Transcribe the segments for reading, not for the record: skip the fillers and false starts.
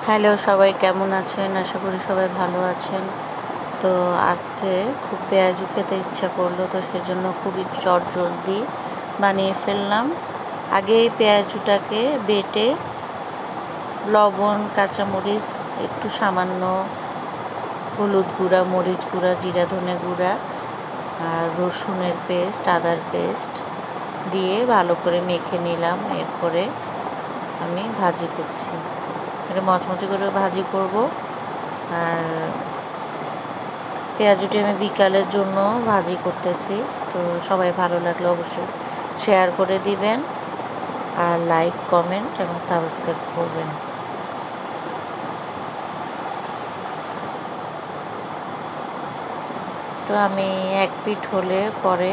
Hello, সবাই কেমন আছেন? আশা করি সবাই ভালো আছেন। তো আজকে খুব পেঁয়াজু খেতে ইচ্ছা করলো, তো সেজন্য খুবই চটজলদি বানিয়ে ফেললাম। আগে পেঁয়াজুটাকে বেটে লবণ, কাঁচামরিচ, একটু সামান্য হলুদ গুঁড়া, মরিচ গুঁড়া, জিরা ধনে গুঁড়া আর রসুনের পেস্ট, আদার পেস্ট দিয়ে ভালো করে মেখে নিলাম। এরপরে আমি ভাজি করছি, এটা মচমচে করে ভাজি করব। আর পেঁয়াজুটি আমি বিকালের জন্য ভাজি করতেছি। তো সবাই ভালো লাগলে অবশ্যই শেয়ার করে দিবেন আর লাইক, কমেন্ট এবং সাবস্ক্রাইব করবেন। তো আমি এক পিঠ হলে পরে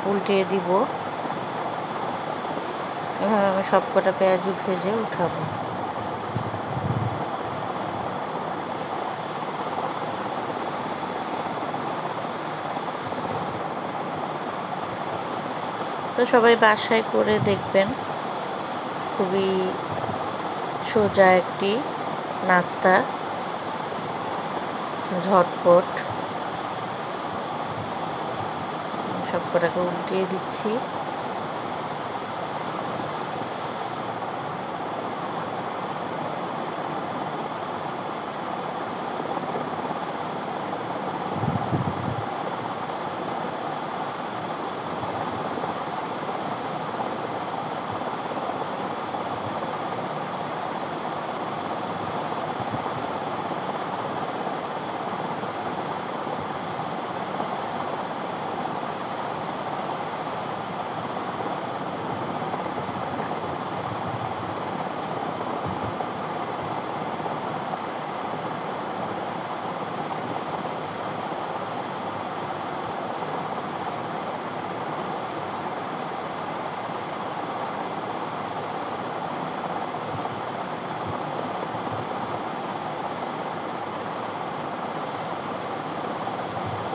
উল্টিয়ে দিব। এভাবে আমি সবকটা পেঁয়াজু ভেজে উঠাবো। তো সবাই বাসায় করে দেখবেন, খুবই সোজা একটি নাস্তা, ঝটপট। সবকটাকে উল্টিয়ে দিচ্ছি।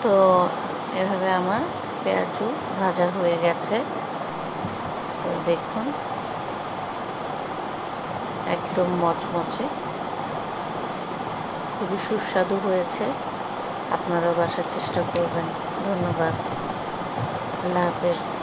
তো এভাবে আমার পেঁয়াজু ভাজা হয়ে গেছে। তো দেখুন, একদম মচমচে, খুবই সুস্বাদু হয়েছে। আপনারাও বাসার চেষ্টা করবেন। ধন্যবাদ। আল্লাহ হাফেজ।